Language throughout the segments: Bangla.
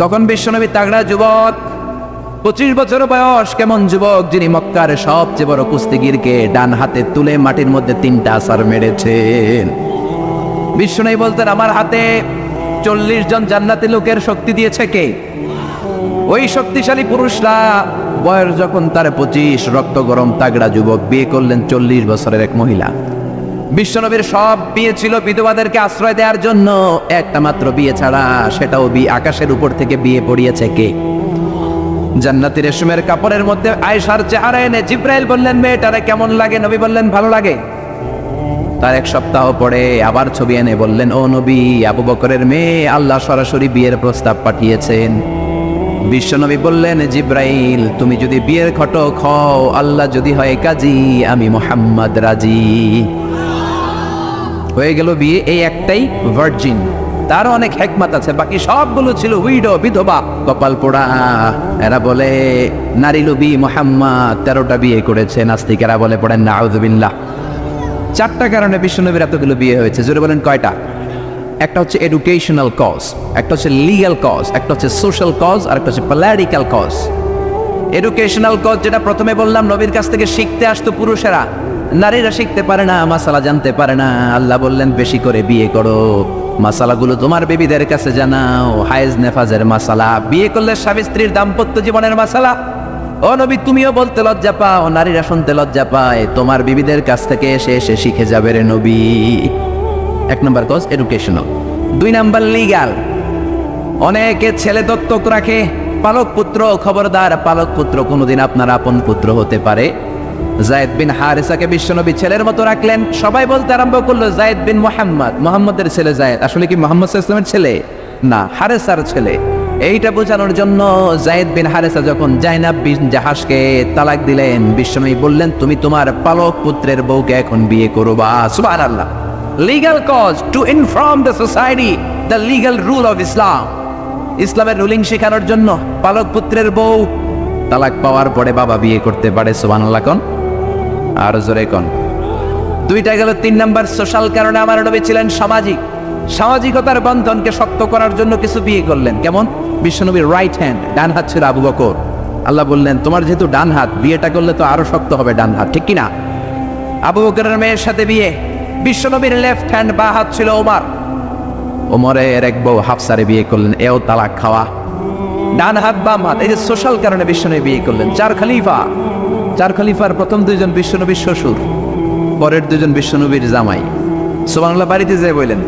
তখন বিশ্বনবী তাগড়া যুবক, 25 বছর বয়স। কেমন যুবক? যিনি মক্কার সবচেয়ে বড় কুস্তিগিরকে ডান হাতে তুলে মাটির মধ্যে 3টা আছার মেরেছেন। বিশ্বনবী বলতেন, আমার হাতে 40 জন জান্নাতি লোকের শক্তি দিয়েছে কে? ওই শক্তিশালী পুরুষরা। বয়স যখন তার 25, রক্ত গরম তাগড়া যুবক বিয়ে করলেন 40 বছরের এক মহিলা। বিশ্বনবীর সব বিয়ে ছিল বিধবাদেরকে আশ্রয় দেওয়ার জন্য, একটা মাত্র বিয়ে ছাড়া, সেটাও আকাশের উপর থেকে বিয়ে পড়িয়েছে কে? জান্নাতি রেশমের কাপড়ের মধ্যে আয়েশার চেহারা এনে জিব্রাইল বললেন, মেয়েটারে কেমন লাগে? নবী বললেন, ভালো লাগে। তার 1 সপ্তাহ পরে আবার ছবি এনে বললেন, ও নবী, আবু বকরের মেয়ে, আল্লাহ সরাসরি বিয়ের প্রস্তাব পাঠিয়েছেন। বিশ্বনবী বললেন, জিব্রাইল, তুমি যদি বিয়ের ঘটক হও, আল্লাহ যদি হয় কাজী, আমি মুহাম্মদ রাজি। হয়ে গেল বিয়ে। এই একটাই ভার্জিন, তারও অনেক হিকমত আছে, বাকি সবগুলো ছিল উইডো, বিধবা, কপাল পোড়া। এরা বলে নারী লোভী মুহাম্মদ 13টা বিয়ে করেছে। নাস্তিকেরা বলে পড়েন নাউযুবিল্লাহ। 4টা কারণে বিশ্বনবীর এতগুলো বিয়ে হয়েছে। জোরে বলেন কয়টা? একটা হচ্ছে এডুকেশনাল কজ, একটা হচ্ছে লিগ্যাল কজ, একটা হচ্ছে সোশ্যাল কজ, আর একটা হচ্ছে পলিটিক্যাল কজ। এডুকেশনাল কজ যেটা প্রথমে বললাম, নবীর কাছ থেকে শিখতে আসতো পুরুষেরা, নারীরা শিখতে পারে না, মাসালা জানতে পারে না। আল্লাহ বললেন, বেশি করে বিয়ে করো, মাসালাগুলো তোমার বেবিদের কাছে জানাও, হায়েজ নেফাজের মাসালা, বিয়ে করলে স্বামী স্ত্রীর দাম্পত্য জীবনের মাসালা। ও নবী, তুমিও বলতে লজ্জা পাও, নারীরা শুনতে লজ্জা পায়, তোমার বিবিদের কাছ থেকে এসে এসে শিখে যাবে রে নবী। 1 নম্বর কজ এডুকেশনাল। 2 নম্বর লিগ্যাল। অনেকে ছেলে দত্তক রাখে, পালক পুত্র। খবরদার, পালক পুত্র কোনোদিন আপনার আপন পুত্র হতে পারে। যায়েদ বিন হারেসাকে বিশ্বনবী ছেলের মতো রাখলেন। সবাই বলতে আরম্ভ করলো, যায়েদ বিন মুহাম্মদ, মুহাম্মদের ছেলে যায়েদ। আসলে কি মুহাম্মদ সাল্লাল্লাহু আলাইহি ওয়াসাল্লামের ছেলে? না, হারেসার ছেলে। এইটা বোঝানোর জন্য যায়েদ বিন হারেসা যখন জাইনাব বিন জাহাশকে তালাক দিলেন, বিশ্বনবী বললেন, তুমি তোমার পালক পুত্রের বউকে এখন বিয়ে করবা। সুবহানাল্লাহ। Legal cause, to inform the society the legal rule of Islam. ইসলামের রুলিং শেখানোর জন্য পালক পুত্রের বউ তালাক পাওয়ার পরে বাবা বিয়ে করতে পারে। সুবহানাল্লাহ কোন? আর জোরে কোন? 2টা গেল। 3 নাম্বার সোশ্যাল কারণে আমার নবী ছিলেন সামাজিক। সামাজিকতার বন্ধনকে শক্ত করার জন্য কিছু বিয়ে করলেন। কেমন? বিশ্বনবীর রাইট হ্যান্ড, ডান হাত ছিল আবু বকর। আল্লাহ বললেন, তোমার যেহেতু ডান হাত, বিয়েটা করলে তো আরো শক্ত হবে ডান হাত, ঠিক কিনা? আবু বকরের মেয়ের সাথে বিয়ে। বিশ্বনবীর লেফট হ্যান্ড, বা হাত ছিল ওমর। ওমরের এক বউ হাফসারে বিয়ে করলেন, এও তালাক খাওয়া। ডান হাত বাম হাত, এই যে সোশ্যাল কারণে বিশ্বনবী বিয়ে করলেন। 4 খলিফা। 4 খলিফার প্রথম 2 জন বিশ্বনবীর শ্বশুর, পরের 2 জন বিশ্বনবীর জামাই। সুবহানাল্লাহ বাড়িতে যেয়ে বললেন,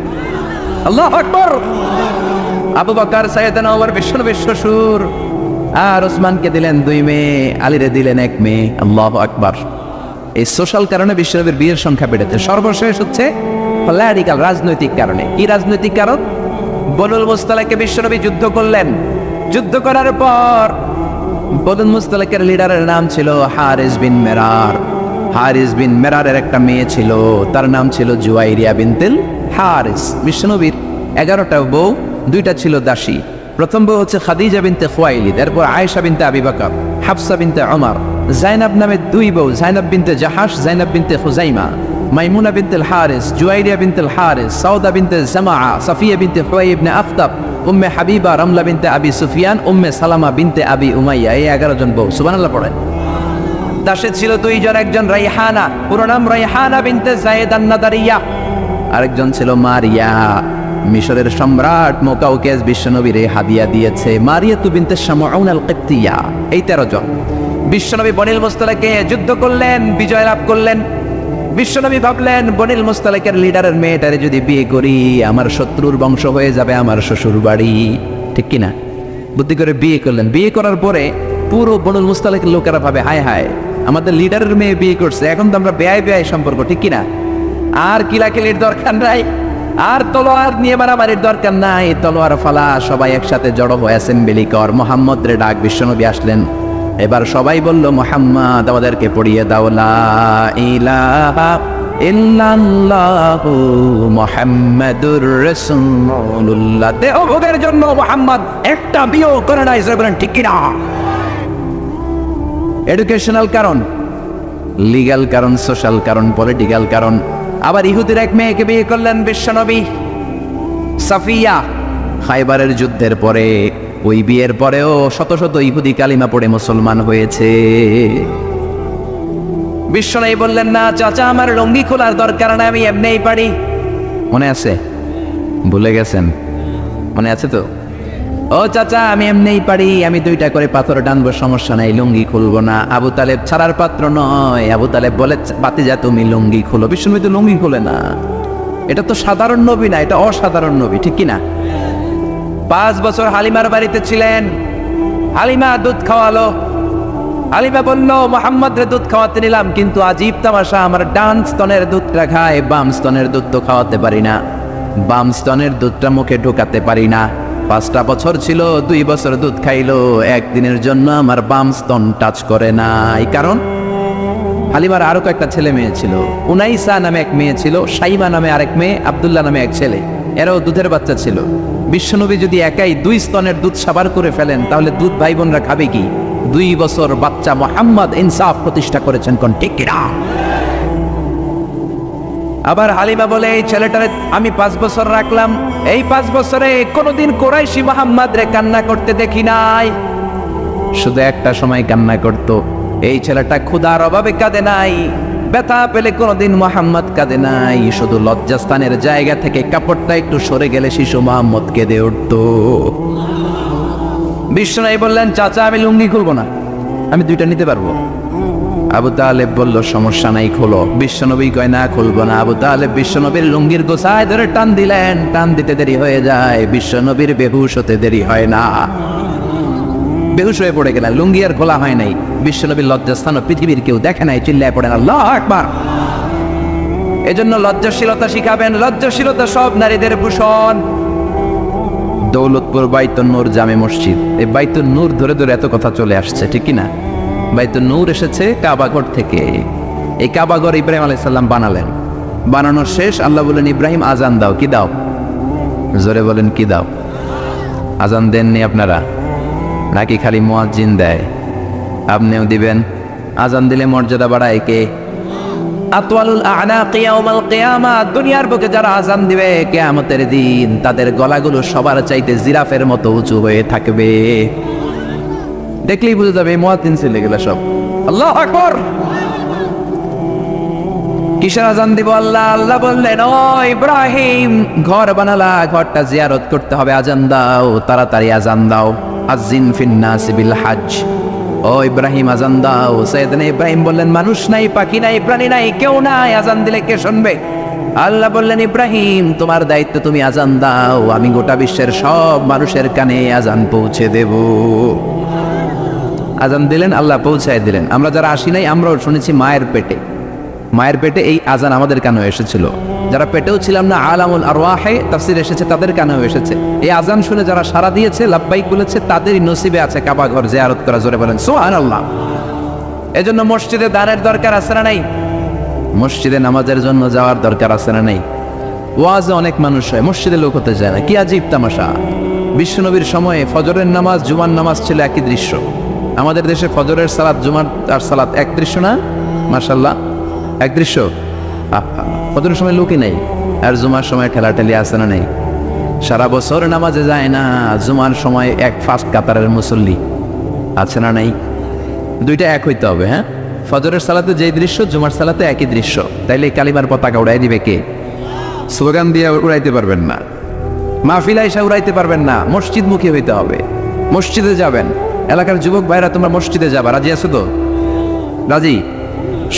আল্লাহু আকবার। আবু বকর সাইয়েদনা ওমর বিশ্বনবীর শ্বশুর, আর ওসমানকে দিলেন 2 মেয়ে, আলীরে দিলেন 1 মেয়ে। আল্লাহু আকবার। এই সোশ্যাল কারণে বিশ্বনবীর বিয়ের সংখ্যা বেড়েছে। সর্বশেষ হচ্ছে পলিটিক্যাল, রাজনৈতিক কারণে। কি রাজনৈতিক কারণ? বনুল মুস্তালাকে বিশ্বনবী যুদ্ধ করলেন। যুদ্ধ করার পর বনুল মুস্তালাকের লিডারের নাম ছিল হারিস বিন মেরার। হারিস বিন মেরারের একটা মেয়ে ছিল, তার নাম ছিল জুয়াইরিয়া বিনতুল হারিস। বিশ্বনবীর 11টা বউ, 2টা ছিল দাসী। প্রথম বউ হচ্ছে খাদিজা বিনতে খুয়াইলিদ, এরপর আয়েশা বিনতে আবি বকর, হাফসা বিনতে ওমর, জাইনাব নামে 2 বউ, জাইনাব বিনতে জাহাশ, জাইনাব বিনতে খুজাইমা, মাইমুনা বিনতুল হারিস, জুয়াইরিয়া বিনতুল হারিস, সাউদা বিনতে জামাআ, সাফিয়া বিনতে হুয়াই ইবনে আফতাব, উম্মে হাবিবা, রামলা বিনতে আবি সুফিয়ান, উম্মে সালামা বিনতে আবি উমাইয়া। এই 11 জন বউ। সুবহানাল্লাহ পড়ে। দাসে ছিল 2 জন, একজন রাইহানা, পুরো নাম রাইহানা বিনতে যায়েদ আন-নাদারিয়া, আরেকজন ছিল মারিয়া। মিশরের সম্রাট মুকাউকেস বিশ্বনবীর হাদিয়া দিয়েছে। মারিয়া তু বিনতে শামউন আল-কিবতিয়া। এই 13 জন। বিশ্বনবী বনিল মুস্তালাকে যুদ্ধ করলেন, বিজয় লাভ করলেন। বিশ্বনবী ভাবলেন, বনিল মুস্তালাকের লিডারের মেয়েটারে যদি বিয়ে করি, আমার শত্রুর বংশ হয়ে যাবে আমার শ্বশুর বাড়ি, ঠিক কিনা? বুদ্ধি করে বিয়ে করলেন। বিয়ে করার পরে পুরো বনুল মুস্তালাকের লোকেরা ভাবে, হায় হায়, আমাদের লিডারের মেয়ে বিয়ে করছে, এখন তো আমরা বেয়াই সম্পর্ক, ঠিক কিনা? আর কিলাকিলির দরকার নাই, আর তলোয়ার নিয়ে মারামারির দরকার নাই। তলোয়ার ফালা, সবাই একসাথে জড়ো হয়ে অ্যাসেম্বলি কর। মুহাম্মদ রে ডাক। বিশ্বনবী আসলেন। এবার সবাই বলল, মুহাম্মদ আমাদেরকে পড়িয়ে দাও লা ইলাহা ইল্লাল্লাহু মুহাম্মাদুর রাসূলুল্লাহ। দেহভোগের জন্য মুহাম্মদ একটা বিয়েও করে নাই। বলেন ঠিক কিনা? এডুকেশনাল কারণ, লিগ্যাল কারণ, সোশ্যাল কারণ, পলিটিক্যাল কারণ। আবার ইহুদির এক মেয়েকে বিয়ে করলেন বিশ্বনবী, সাফিয়া। খাইবারের যুদ্ধের পরে ওই বিয়ের পরেও শত শত ইহুদি কালিমা পড়ে মুসলমান হয়েছে। বিশ্বনবী বললেন, না চাচা, আমার লুঙ্গি খোলার দরকার না, আমি এমনিই পারি। মনে আছে? ভুলে গেছেন? মনে আছে তো? ও চাচা, আমি এমনিই পারি, আমি 2টা করে পাথর টানবো, সমস্যা নাই, লুঙ্গি খুলবো না। আবু তালেব ছাড়ার পাত্র নয়। আবু তালেব বলে, বাতিজা তুমি লুঙ্গি খুলো। বিশ্বনবী তো লুঙ্গি খুলে না। এটা তো সাধারণ নবী না, এটা অসাধারণ নবী, ঠিক কিনা? 5 বছর হালিমার বাড়িতে ছিলেন। হালিমা দুধ খাওয়ালো। হালিমা বলল, মোহাম্মদরে দুধ খাওয়াতে নিলাম, কিন্তু আজীব তামাশা, আমার ডান স্তনের দুধটা খায়, বাম স্তনের দুধ তো খাওয়াতে পারি না, বাম স্তনের দুধটা মুখে ঢোকাতে পারি না। 5টা বছর ছিল, 2 বছর দুধ খাইলো, একদিনের জন্য আমার বাম স্তন টাচ করে নাই। কারণ হালিমার আরো কয়েকটা ছেলে মেয়ে ছিল। উনাইসা নামে এক মেয়ে ছিল, সাইমা নামে আরেক মেয়ে, আব্দুল্লাহ নামে এক ছেলে। এরাও দুধের বাচ্চা ছিল। বিশ্বনবী যদি একাই 2 স্তনের দুধ সাবার করে ফেলেন, তাহলে দুধ ভাই বোনরা খাবে কি? 2 বছর বাচ্চা মোহাম্মদ ইনসাফ প্রতিষ্ঠা করেছেন, কোন ঠিক কিনা? আবার হালিমা বলে, এই ছেলেটারে আমি 5 বছর রাখলাম, এই 5 বছরে কোনোদিন কোরাইশি মোহাম্মদ রে কান্না করতে দেখি নাই। শুধু একটা সময় কান্না করত। এই ছেলেটা ক্ষুধার অভাবে কাঁদে নাই, ব্যথা পেলে কোনোদিন মোহাম্মদ কাঁদে নাই। শুধু লজ্জাস্থানের জায়গা থেকে কাপড়টা একটু সরে গেলে শিশু মোহাম্মদ কেঁদে উঠত। বিশ্বনবী বললেন, চাচা আমি লুঙ্গি খুলবো না, আমি 2টা নিতে পারবো। আবু তালেব বলল, সমস্যা নাই, খোলো। বিশ্বনবী কয়, না খুলবো না। আবু তালেব বিশ্বনবীর লুঙ্গির গোছায় ধরে টান দিলেন। টান দিতে দেরি হয়ে যায়, বিশ্বনবীর বেহুশ হতে দেরি হয় না। বেহুশ হয়ে পড়ে গেলেন, লুঙ্গি আর খোলা হয় নাই। বিশ্বনবীর লজ্জাস্থান পৃথিবীর কেউ দেখে নাই, চিল্লায় পড়েন আল্লাহু আকবার। এজন্য লজ্জাশীলতা শিখাবেন। লজ্জাশীলতা সব নারীদের ভূষণ। দৌলতপুর বাইতুন নূর জামে মসজিদ, এই বাইতুন নূর ধরে ধরে এত কথা চলে আসছে, ঠিক কিনা? বাইতুন নূর এসেছে কাবাঘর থেকে। এই কাবাঘর ইব্রাহিম আলাইহিস সালাম বানালেন। বানানোর শেষ, আল্লাহ বলেন, ইব্রাহিম আজান দাও। কি দাও? জোরে বলেন, কি দাও? আজান দেননি আপনারা? নাকি খালি মুয়াজ্জিন দেয়? আপনিও দিবেন। আজান দিলে মর্যাদা বাড়ায় কে? আতওয়ালুল আ'নাকি ইয়াউমাল কিয়ামা, দুনিয়ার বুকে যারা আজান দিবে কিয়ামতের দিন, তাদের গলাগুলো সবার চাইতে জিরাফের মতো উঁচু হয়ে থাকবে। দেখলেই বুঝে যাবে মুয়াজ্জিন ছেলে গেলা সব। আল্লাহু আকবার। কিসের আজান দিব? আল্লাহ আল্লাহ বললেন, ও ইব্রাহিম, ঘর বানালা, ঘরটা জিয়ারত করতে হবে, আজান দাও, তাড়াতাড়ি আজান দাও। আযিন ফিন্নাস বিল হজ। ও ইব্রাহিম আজান দাও। সাইয়েদনা ইব্রাহিম বললেন, মানুষ নাই, পাখি নাই, প্রাণী নাই, কেউ নাই, আজান দিলে কে শুনবে? আল্লাহ বললেন, ইব্রাহিম তোমার দায়িত্ব, তুমি আজান দাও, আমি গোটা বিশ্বের সব মানুষের কানে আজান পৌঁছে দেব। আজান দিলেন, আল্লাহ পৌঁছায় দিলেন। আমরা যারা আসি নাই, আমরাও শুনেছি মায়ের পেটে। মায়ের পেটে এই আজান আমাদের কানেও এসেছিল। যারা পেটেও ছিলাম না, আলামুল আরওয়াহে তাফসীর এসেছে, তাদের কানেও এসেছে। এই আজান শুনে যারা সাড়া দিয়েছে, লাব্বাইক বলেছে, তাদেরই নসিবে আছে কাবা ঘর জিয়ারত করা। জোরে বলেন সুবহানাল্লাহ। এজন্য মসজিদে দানের দরকার আছে না নাই? মসজিদে নামাজের জন্য যাওয়ার দরকার আছে না নাই? ওয়াজে অনেক মানুষ হয়, মসজিদে লোক হতে যায় না। কি আজীব তামাশা! বিশ্বনবীর সময়ে ফজরের নামাজ, জুমার নামাজ ছিল একই দৃশ্য। আমাদের দেশে ফজরের সালাত, জুমার আর সালাত এক দৃশ্য না? মাশাআল্লাহ, এক দৃশ্য। ফজরের সময় লোকই নেই, আর জুমার সময় ঠেলাঠেলি আছে না নেই? সারা বছর নামাজে যায় না, জুমার সময় এক ফার্স্ট কাতারের মুসল্লি আছে না নাই? 2টা এক হইতে হবে। হ্যাঁ, ফজরের সালাতে যেই দৃশ্য, জুমার সালাতে একই দৃশ্য। তাইলে কালিমার পতাকা উড়াই দিবে কে? স্লোগান দিয়ে উড়াইতে পারবেন না, মাহফিল আইসা উড়াইতে পারবেন না। মসজিদ মুখী হইতে হবে। মসজিদে যাবেন। এলাকার যুবক ভাইরা, তোমরা মসজিদে যাবা, রাজি আছো তো? রাজি?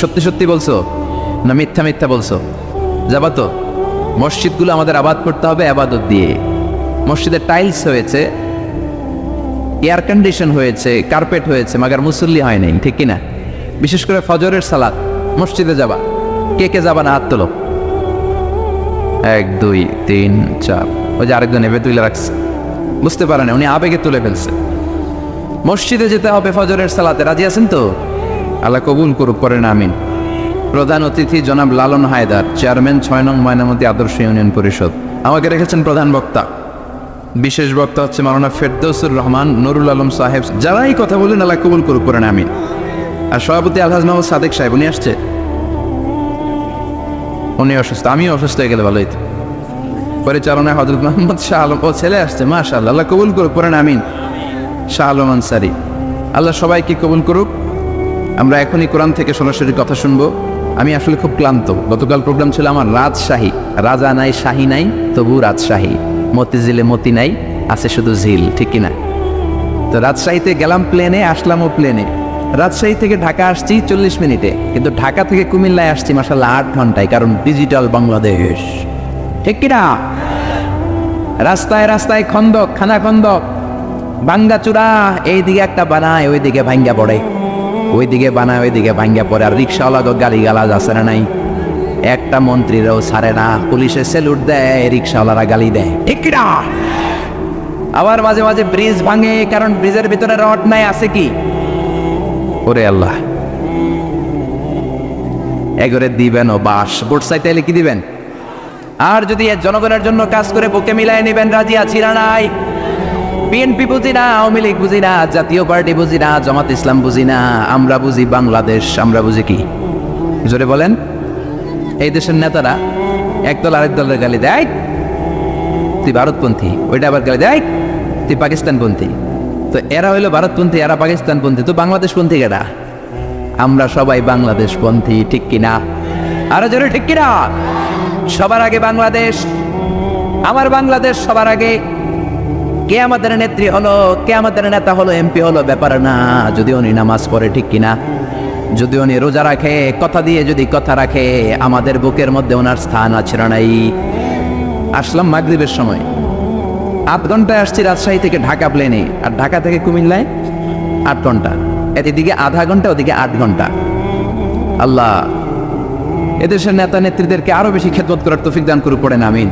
সত্যি সত্যি বলছো না মিথ্যা মিথ্যা বলছো? যাবা তো? মসজিদগুলো আমাদের আবাদ করতে হবে আবাদত দিয়ে। মসজিদে টাইলস হয়েছে, এয়ার কন্ডিশন হয়েছে, কার্পেট হয়েছে, মাগার মুসল্লি হয় নাই, ঠিক কিনা? বিশেষ করে ফজরের সালাত মসজিদে যাবা। কে কে যাবা না? হাত তোলো। 1 2 3 4। ওই যে আরেকজন এভাবে তুলে রাখছে, বুঝতে পারে না, উনি আবেগে তুলে ফেলছে। মসজিদে যেতে হবে ফজরের সালাতে। রাজি আছেন তো? আল্লাহ কবুল করুক, করেন আমিন। প্রধান অতিথি জনাব লালন হায়দার, চেয়ারম্যান 6 নং ময়নামতি আদর্শ ইউনিয়ন পরিষদ, আমাকে রেখেছেন প্রধান বক্তা। বিশেষ বক্তা হচ্ছে মাওলানা ফেরদৌসুর রহমান নুরুল আলম সাহেব। যারাই কথা বলেন আল্লাহ কবুল করুক, করেন আমিন। আর সভাপতি আলহাজ মোহাম্মদ সাদেক সাহেব, উনি আসছে। উনি অসুস্থ, আমিও অসুস্থ হয়ে গেলে ভালো হইতো। পরিচালনায় হযরত মোহাম্মদ শাহ আলম, ও ছেলে আসছে, মাশাআল্লাহ, আল্লাহ কবুল করুক, করেন আমিন। শাহ আলম আনসারী। আল্লাহ সবাইকে কবুল করুক। আমরা এখনই কোরআন থেকে সরাসরি কথা শুনবো। আমি আসলে খুব ক্লান্ত। গতকাল প্রোগ্রাম ছিল আমার রাজশাহী, রাজা নাই শাহী নাই তবু রাজশাহী, মতিঝিলে মতি নাই আছে শুধু ঝিল, ঠিক কিনা? তো রাজশাহীতে গেলাম প্লেনে, আসলামও প্লেনে। রাজশাহী থেকে ঢাকা আসছি 40 মিনিটে, কিন্তু ঢাকা থেকে কুমিল্লায় আসছি মাশাআল্লাহ 8 ঘন্টায়, কারণ ডিজিটাল বাংলাদেশ, ঠিক কিনা? রাস্তায় রাস্তায় খন্দক, খানা খন্দক, ভাঙ্গা চূড়া, এইদিকে একটা বানায় ওইদিকে ভাঙ্গা পড়ে, ওইদিকে বানায় ওইদিকে ভাঙ্গা পড়ে। আর রিক্সাওয়ালা গালি গালাজ আছে না নাই? একটা মন্ত্রীরাও ছাড়ে না, পুলিশে স্যালুট দেয়, রিক্সাওয়ালারা গালি দেয়, ঠিক কিনা? আবার মাঝে মাঝে ব্রিজ ভাঙে, কারণ ব্রিজের ভিতরে রড নাই, আছে কি? ওরে আল্লাহ, এগরে দিবেন ও বাস, বোট সাইতে এলে কি দিবেন? আর যদি জনগণের জন্য কাজ করে বুকে মিলাই নেবেন, রাজি আছি না নাই? বিএনপি বুঝি না, আওয়ামী লীগ বুঝি না, জাতীয় পার্টি বুঝি না, জামাত ইসলাম বুঝি না, আমরা বুঝি বাংলাদেশ। আমরা বুঝি কি? জোরে বলেন। এই দেশের নেতারা একদল আরেক দলের গালি দেয়, তুই ভারতপন্থী, ওইটা আবার গালি দেয়, তুই পাকিস্তানপন্থী। তো এরা হইলো ভারতপন্থী, এরা পাকিস্তানপন্থী, তো বাংলাদেশপন্থী কেডা? আমরা সবাই বাংলাদেশপন্থী, ঠিক কিনা? আরো জোরে ঠিক কিনা? সবার আগে বাংলাদেশ, আমার বাংলাদেশ সবার আগে। কে আমাদের নেত্রী হলো, কে আমাদের নেতা হলো, এমপি হলো, ব্যাপার না, যদি উনি নামাজ পড়ে, ঠিক কিনা? যদি উনি রোজা রাখে, কথা দিয়ে যদি কথা রাখে, আমাদের বুকের মধ্যে ওনার স্থান আছে না নাই? আসলাম মাগরিবের সময়, 8 ঘন্টায় আসছি রাজশাহী থেকে ঢাকা প্লেনে, আর ঢাকা থেকে কুমিল্লায় 8 ঘন্টা, এদিকে আধা ঘন্টা, ওদিকে 8 ঘন্টা। আল্লাহ এদেশের নেতা নেত্রীদেরকে আরো বেশি খেদমত করার তৌফিক দান করুক, পড়েন আমিন।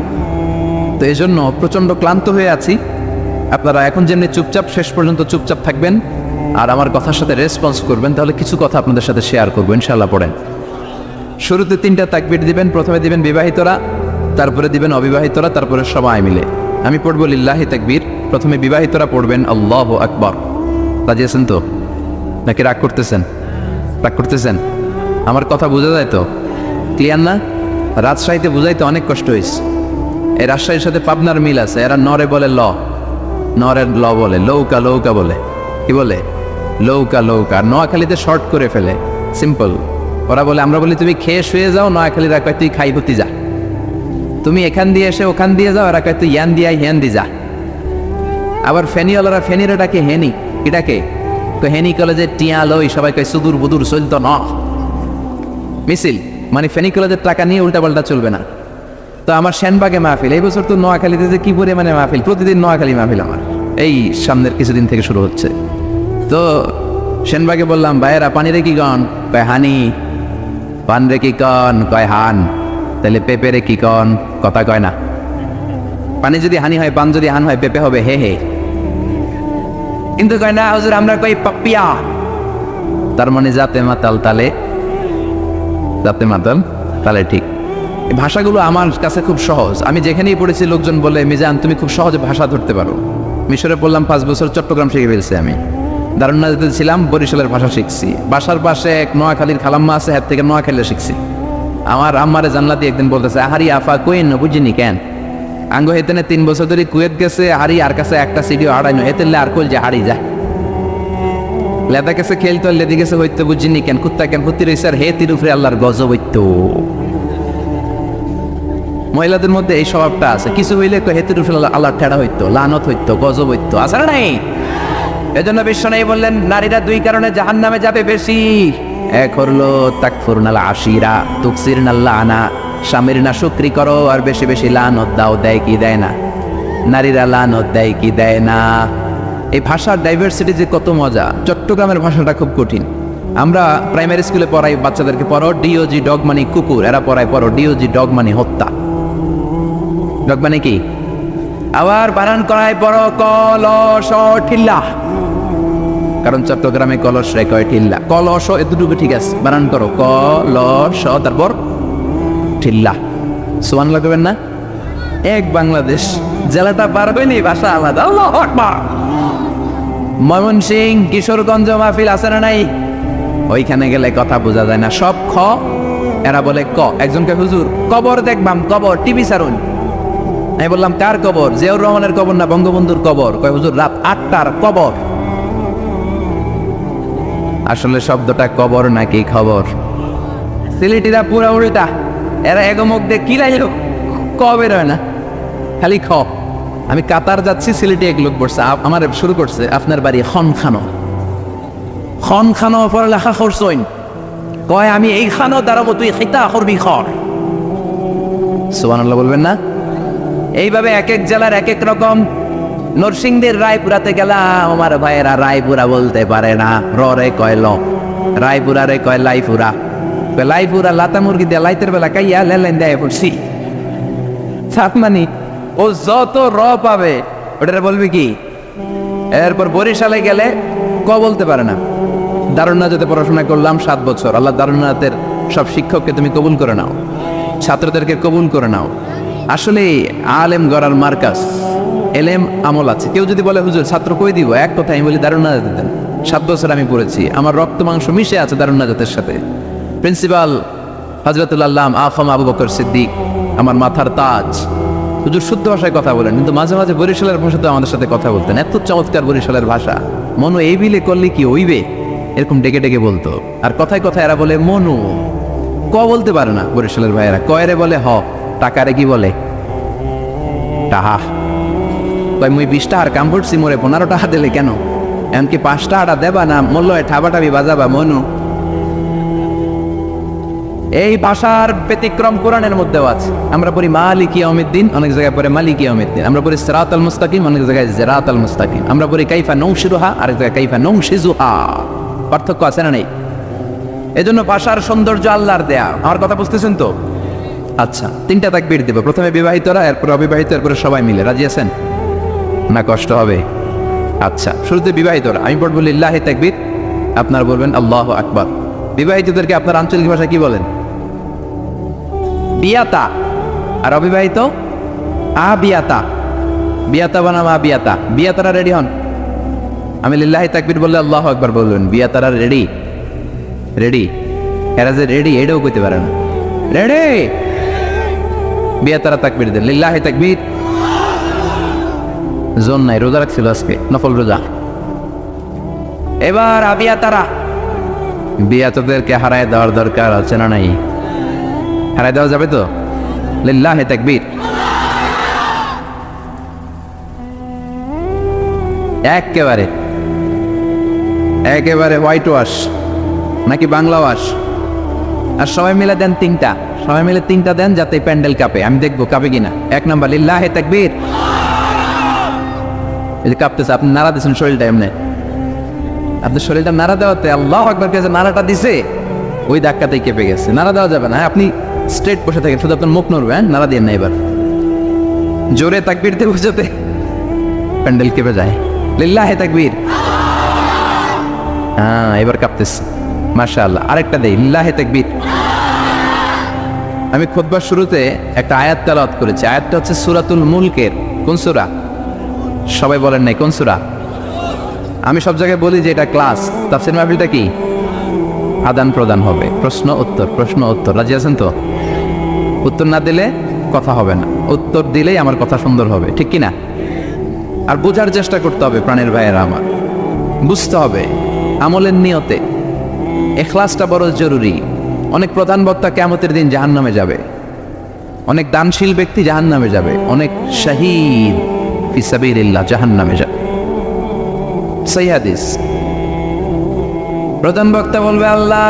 তো এই জন্য প্রচন্ড ক্লান্ত হয়ে আছি। আপনারা এখন যেমনি চুপচাপ, শেষ পর্যন্ত চুপচাপ থাকবেন আর আমার কথার সাথে রেসপন্স করবেন, তাহলে কিছু কথা আপনাদের সাথে শেয়ার করবো ইনশাআল্লাহ। পড়েন। শুরুতে 3টা তাকবীর দিবেন। প্রথমে দিবেন বিবাহিতরা, তারপরে দিবেন অবিবাহিতরা, তারপরে সবাই মিলে। আমি পড়বো লিল্লাহি তাকবীর। প্রথমে বিবাহিতরা পড়বেন আল্লাহু আকবার। রাজি আছেন তো? নাকি রাগ করতেছেন? রাগ করতেছেন? আমার কথা বোঝা যায় তো? ক্লিয়ার না? রাজশাহীতে বুঝাইতে অনেক কষ্ট হয়েছে। এই রাজশাহীর সাথে পাবনার মিল আছে। এরা নরে বলে ল, নরের ল বলে, লৌকা লৌকা বলে। কি বলে? লৌকা লৌকা। নোয়াখালীতে শর্ট করে ফেলে, সিম্পল। ওরা বলে, আমরা বলি তুমি খেয়ে শুয়ে যাও, নোয়াখালীরা কয় তুই খাই হতি যা। তুমি এখান দিয়ে এসে ওখান দিয়ে যাও, এরা কয় তুই ইয়ান দিয়ে হেন দি যা। আবার ফেনিওয়ালারা ফেনিরে ডাকে হেনি, কি ডাকে? তো হেনি কলেজের টিয়া লই, সবাই কয় সুদূর বুদুর চলতো ন মিছিল, মানে ফেনী কলেজের টাকা নিয়ে উল্টাপাল্টা চলবে না। তো আমার সেনবাগে মাহফিল, এই বছর তো নোয়াখালীতে যে কি পরিমাণে মাহফিল, প্রতিদিন নোয়াখালী মাহফিল আমার এই সামনের কিছুদিন থেকে শুরু হচ্ছে। তো সেনবাগে বললাম, ভাইয়েরা পানি রে কি কন? কয় হানি। পান রে কি কন? কয় হান। তাহলে পেঁপে রে কি কন? কথা কয় না। পানি যদি হানি হয়, পান যদি হান হয়, পেঁপে হবে হে হে। কিন্তু কয় না হুজুর, আমরা কই পাপিয়া। তার মানে যাতে মাতাল তালে, যাতে মাতাল তালে, ঠিক। এই ভাষাগুলো আমার কাছে খুব সহজ। আমি যেখানেই পড়েছি লোকজন বলে, মিজান তুমি খুব সহজে ভাষা ধরতে পারো। মিশরে পড়লাম 5 বছর, চট্টগ্রাম শিখে ফেলছি আমি। দারুন্নাতে ছিলাম, বরিশালের ভাষা শিখছি। বাসার পাশে এক নোয়াখালীর খালাম্মা আছে, হাত থেকে নোয়াখালী শিখছি। আমার আম্মারে জান্নাতি একদিন বলতেছে, হারি আফা কইন বুঝিনি কেন আঙ্গ হেতেনে 3 বছর ধরে কুয়েত গেছে, হারি আর কাছে একটা সিডিও হারাইনো, হেতেলে আর কল যে হারি যা লেদা কাছে খেলতো, লেদি গেছে হইতে বুঝিনি কেন, কুত্তা কেন কুত্তি রয়েছে, আর হে তিরুফরে আল্লাহর গজব হইতো। মহিলাদের মধ্যে এই স্বভাবটা আছে, কিছু হইলে হেতুর আল্লাহ ঠেড়া হইতো, লানত হইতো, গজব হইতো, আছে না নাই? এজন্য বিশ্ব নেই বললেন, নারীরা 2 কারণে জাহান্নামে যাবে বেশি। এক হলো তাকফুরনাল আশিরা তুকসিরনাল্লাহ আনা, স্বামীর না শুকরি করো আর বেশি বেশি লানত দাও। দেয় কি দেয় না? নারীরা লানত দেয় কি দেয় না? এই ভাষার ডাইভার্সিটি যে কত মজা। চট্টগ্রামের ভাষাটা খুব কঠিন। আমরা প্রাইমারি স্কুলে পড়াই, বাচ্চাদেরকে পড়ো ডিওজি ডগ মানে কুকুর, এরা পড়ায় পড়ো ডিওজি ডগ মানে হত্যা। ডগ মানে কি? আবার বানান করায় পড়ো কলস ঠিল্লা, কারণ চট্টগ্রামে কলস রে কয় ঠিল্লা। কলস এতটুকু ঠিক আছে, বানান করো কলস, তারপর ঠিল্লা। সুবহানাল্লাহ করবেন না? এক বাংলাদেশ, জেলাটা পারবেনি, ভাষা আলাদা। আল্লাহু আকবার। ময়মনসিংহ, কিশোরগঞ্জ মাহফিল আছে না নাই? ওইখানে গেলে কথা বোঝা যায় না, সব খ, এরা বলে ক। একজনকে হুজুর কবর দেখবাম, কবর টিভি সারুন। আমি বললাম কার কবর? জিয়াউর রহমানের কবর না বঙ্গবন্ধুর কবর? কয় হুজুর রাত 8টার কবর। আসলে শব্দটা কবর নাকি খবর? সিলেটিরা পুরা উল্টা, এরা এগমুখ দিয়ে কি লাইলো কবে রয় না, খালি খ। আমি কাতার যাচ্ছি, সিলেটি এক লোক বসছে, আমার শুরু করছে আপনার বাড়ি খনখানো, খনখানো পরে লেখা করছইন, কয় আমি এই খানো দাঁড়াবো, তুই খিতা করবি খর। সুবহানাল্লাহ বলবেন না? এইভাবে এক এক জেলার এক এক রকম। নরসিংদীর রায়পুরাতে গেলাম, আমার ভাইয়েরা রায়পুরা বলতে পারে না, রে কয় ল, রায়পুরা রে কয় লাইপুরা, লাইপুরা লাতা মুরগি দিয়ে লাইতের বেলা কাইয়া লেলেন দেয় পড়ছি। মানে ও যত পাবে ওটা বলবি কি। এরপর বরিশালে গেলে ক বলতে পারে না। দারুণনাথে পড়াশোনা করলাম 7 বছর, আল্লাহ দারুণনাথের সব শিক্ষককে তুমি কবুল করে নাও, ছাত্রদেরকে কবুল করে নাও। আসলে আলেম গড়ার মার্কাস, এলেম আমল আছে। কেউ যদি বলে হুজুর ছাত্র কই দিব, এক কথা আমি বলি দারুণনাথ দেন। 7 বছর আমি পড়েছি, আমার রক্ত মাংস মিশে আছে দারুণনাথের সাথে। প্রিন্সিপাল হযরতুল আল্লাম আফম আবু বকর সিদ্দিক আমার মাথার তাজ, হুজুর শুদ্ধ ভাষায় কথা বলেন, কিন্তু মাঝে মাঝে বরিশালের ভাষাতে আমাদের সাথে কথা বলতেন। এত চমৎকার বরিশালের ভাষা, মনু এই বিলে করলে কি হইবে, এরকম ডেকে ডেকে বলতো। আর কথায় কথায় এরা বলে মনু, ক বলতে পারে না বরিশালের ভাইয়েরা, কয়রে বলে হ, টাকারে কি বলে টাহা। কয় মুই 20 টাকার কাম করছি, মোরে 15 টাকা দিলে কেন, এমনকি 5 টাকাটা দেবা না, মূল্য ঠাবাটাবি বাজাবা মনু। এই ভাষার ব্যতিক্রম কোরআনের মধ্যেও আছে। আমরা পড়ি মালিকি ইয়াউমিদ্দিন, অনেক জায়গায় পড়ে মালিকি ইয়াউমিদ্দিন। আমরা পড়ি সিরাতাল মুস্তাকিম, অনেক জায়গায় সিরাতাল মুস্তাকিম। আমরা পড়ি কাইফা নৌশিরুহা, আরেক জায়গায় কাইফা নৌশিজুহা। পার্থক্য আছে না নেই? এজন্য ভাষার সৌন্দর্য আল্লাহর দেয়া। আমার কথা বুঝতেছেন তো? আচ্ছা, 3টা তাকবীর দেব। প্রথমে বিবাহিতরা, এরপর অবিবাহিত, এরপরে সবাই মিলে। রাজি আছেন না? কষ্ট হবে? আচ্ছা, শুরুতে বিবাহিতরা। আমি পড়বো লিল্লাহি তাকবীর, আপনারা বলবেন আল্লাহু আকবার। বিবাহিতদেরকে আপনার আঞ্চলিক ভাষায় কি বলেন? বিয়াতা। আর অবিবাহিত আবিয়াতা। বিয়াতা বানাম আবিয়াতা। বিয়াতারা রেডি হন। আমি লিল্লাহি তাকবীর বললে আল্লাহু আকবার বলবেন। বিয়াতারা রেডি? রেডি? এরা যে রেডি এটাও কইতে পারে না। রেডি? বিয়াতারা তাকবীর দেন, লিল্লাহি তাকবীর। জোন নাই, রোজা রাখছিল আজকে, নফল রোজা। এবার আবিয়াতারা। বিয়াতদেরকে হারায় দেওয়ার দরকার আছে না নাই? হারায় দেওয়া যাবে তো? লিল্লাহি তাকবীর। একেবারে একেবারে হোয়াইট ওয়াশ নাকি বাংলা ওয়াশ? আর সবাই মিলে দেন 3টা, সবাই মিলে 3টা দেন, যাতে প্যান্ডেল কাঁপে। আমি দেখবো কাঁপে কিনা। 1 নাম্বার লিল্লাহি তাকবীর। এই যে কাঁপতেছে, আপনি নাড়া দিচ্ছেন শরীরটা এমনি, আপনার শরীরটা নাড়া দেওয়াতে আল্লাহু আকবার কে যে নাড়াটা দিছে, ওই ধাক্কাতেই কেঁপে গেছে। নাড়া দেওয়া যাবে না, আপনি স্ট্রেট বসে থাকেন, শুধু আপনার মুখ নড়বে, হ্যাঁ? নাড়া দিয়ে না। এবার জোরে তাকবীর দিয়ে বুঝাতে প্যান্ডেল কেঁপে যায়। লিল্লাহি তাকবীর। হ্যাঁ, এবার কাঁপতেছে, মাশাআল্লাহ। আরেকটা দেই, লিল্লাহি তাকবীর। আমি খুতবার শুরুতে একটা আয়াত তেলাওয়াত করেছি। আয়াতটা হচ্ছে সূরাতুল মুলকের। কোন সূরা? সবাই বলেন নাই কোন সূরা? আমি সব জায়গায় বলি যে এটা ক্লাস, তাফসীর মাহফিলটা কি আদান প্রদান হবে, প্রশ্ন উত্তর, প্রশ্ন উত্তর। রাজি আছেন তো? উত্তর না দিলে কথা হবে না, উত্তর দিলেই আমার কথা সুন্দর হবে, ঠিক কি না? আর বোঝার চেষ্টা করতে হবে প্রাণের ভাইয়েরা আমার, বুঝতে হবে আমলের নিয়তে। ইখলাসটা বড় জরুরি। অনেক প্রধান বক্তা কিয়ামতের দিন জাহান্নামে যাবে, অনেক দানশীল ব্যক্তি জাহান্নামে যাবে, অনেক শহীদ ফি সাবিলিল্লাহ জাহান্নামে যাবে। সহিহ হাদিস। প্রধান বক্তা বলবে, আল্লাহ,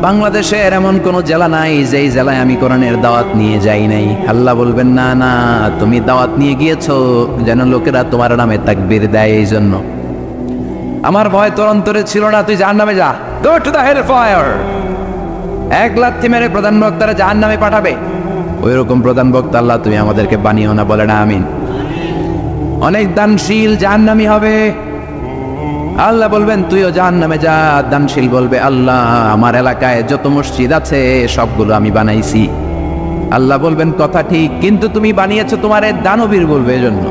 বাংলাদেশের এমন কোন জেলা নাই যেই জেলায় আমি কোরআনের দাওয়াত নিয়ে যাই নাই। আল্লাহ বলবেন, না না, তুমি দাওয়াত নিয়ে গিয়েছো যেন লোকেরা তোমার নামে তাকবীর দেয়, এই জন্য। আমার ভয় তোর অন্তরে ছিল না, তুই জাহান্নামে যা, go to the hell fire. 1 লাথি মেরে প্রধান বক্তারা জাহান্নামে পাঠাবে। ওই রকম প্রধান বক্তা আল্লাহ তুমি আমাদেরকে বানিও না, বলে না আমিন। অনেক দানশীল জাহান্নামী হবে। আল্লাহ বলবেন তুইও জাহান্নামে যা। দানশীল বলবে, আল্লাহ, আমার এলাকায় যত মসজিদ আছে সবগুলো আমি বানাইছি। আল্লাহ বলবেন, কথা ঠিক, কিন্তু তুমি বানিয়েছো তোমারে দানবীর বলবে, এজন্য।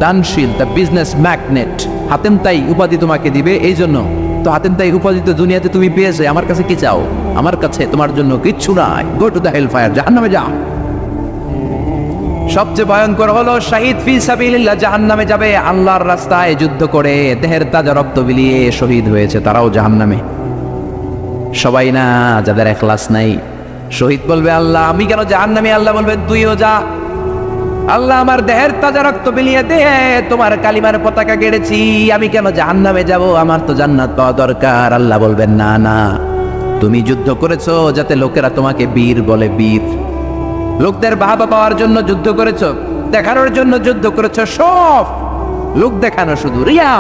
দানশীল, দ্য বিজনেস ম্যাগনেট, হাতেম তাই উপাধি তোমাকে দিবে, এই জন্য। তো হাতেম তাই উপাধি তো দুনিয়াতে তুমি পেয়েছো, আমার কাছে কি চাও? আমার কাছে তোমার জন্য কিচ্ছু নাই, go to the hell fire, জাহান্নামে যা। সবচেয়ে ভয়ঙ্কর হলো শহীদ ফি সাবিলিল্লাহ, জাহান্নামে যাবে। আল্লাহর রাস্তায় যুদ্ধ করে দেহের তাজা রক্ত বিলিয়ে শহীদ হয়েছে, তারাও জাহান্নামে। সবাই না, যাদের এখলাস নাই। শহীদ বলবে আল্লাহ আমি কেন জাহান্নামী, আল্লাহ বলবেন তুইও যা। আল্লাহ আমার দেহের তাজা রক্ত বিলিয়ে দিয়ে তোমার কালিমার পতাকা গেড়েছি, আমি কেন জাহান্নামে যাব, আমার তো জান্নাত পাওয়া দরকার। আল্লাহ বলবেন না না, তুমি যুদ্ধ করেছো যাতে লোকেরা তোমাকে বীর বলে, বীর। লোকদের বাহবা পাওয়ার জন্য যুদ্ধ করেছো, দেখানোর জন্য যুদ্ধ করেছো, সব লোক দেখানো, শুধু রিয়া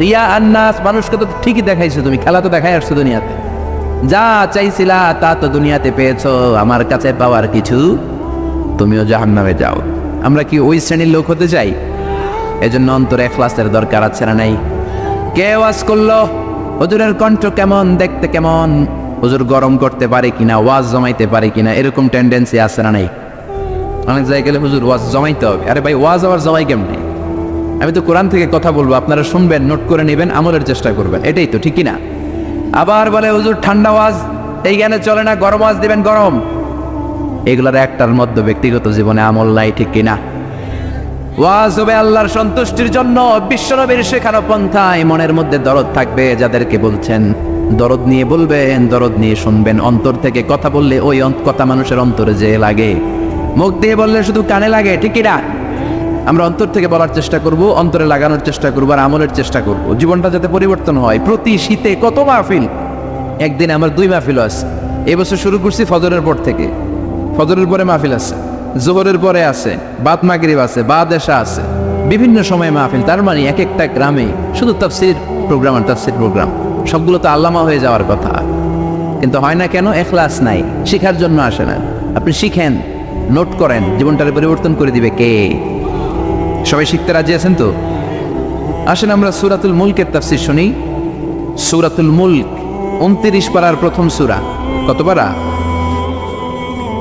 রিয়া আন্নাস। মানুষকে তো ঠিকই দেখাইছো, তুমি খেলা তো দেখাই আসছো দুনিয়াতে, যা চাইছিলা তা তো দুনিয়াতে পেয়েছো, আমার কাছে পাওয়ার কিছু, তুমিও জাহান্নামে যাও। আমরা কি ওই শ্রেণীর লোক হতে চাই? এজন্য অন্তরে ইখলাসের দরকার আছে না নাই? কে ওয়াজ করলো, হুজুরের কণ্ঠ কেমন, দেখতে কেমন, হুজুর গরম করতে পারে কিনা, ওয়াজ জমাইতে পারে কিনা, এরকম টেন্ডেন্সি আছে না নাই? অনেক জায়গায় গেলে হুজুর ওয়াজ জমাইতে হবে। আরে ভাই ওয়াজ আবার জমাই কেমনে? আমি তো কোরআন থেকে কথা বলবো, আপনারা শুনবেন, নোট করে নেবেন, আমলের চেষ্টা করবেন, এটাই তো, ঠিক কিনা? আবার বলে হুজুর ঠান্ডা ওয়াজ এই জ্ঞানে চলে না, গরম ওয়াজ দিবেন গরম। এগুলোর একটার মধ্যে ব্যক্তিগত জীবনে আমল নাই, ঠিক কিনা? ওয়াজ হবে আল্লাহর সন্তুষ্টির জন্য, বিশ্বনবীর শেখানো পন্থায়। মনের মধ্যে দরদ থাকবে, যাদেরকে বলছেন দরদ নিয়ে বলবেন, দরদ নিয়ে শুনবেন। অন্তর থেকে কথা বললে ওই কথা মানুষের অন্তরে যে লাগে, মুখ দিয়ে বললে শুধু কানে লাগে, ঠিক কিনা? আমরা অন্তর থেকে বলার চেষ্টা করব, অন্তরে লাগানোর চেষ্টা করবো, আর আমলের চেষ্টা করব, জীবনটা যাতে পরিবর্তন হয়। প্রতি শীতে কত মাহফিল, একদিন আমার 2 মাহফিল আছে। এবছর শুরু করছি ফজরের পর থেকে, ফজরের পরে মাহফিল আছে, জোহরের পরে আছে, বাদ মাগরিব আছে, বাদ এশা আছে, বিভিন্ন সময় মাহফিল। তার মানে এক একটা গ্রামে শুধু তাফসির প্রোগ্রাম আর তাফসির প্রোগ্রাম, সবগুলো তো আল্লামা হয়ে যাওয়ার কথা, কিন্তু হয় না কেন? ইখলাস নাই, শিখার জন্য আসে না। আপনি শিখেন, নোট করেন, জীবনটাকে পরিবর্তন করে দিবে কে? সবাই শিখতে রাজি আছেন তো? আসেন আমরা সূরাতুল মুলকের তাফসীর শুনি। সূরাতুল মুলক 29 পারার প্রথম সূরা। কত পারা?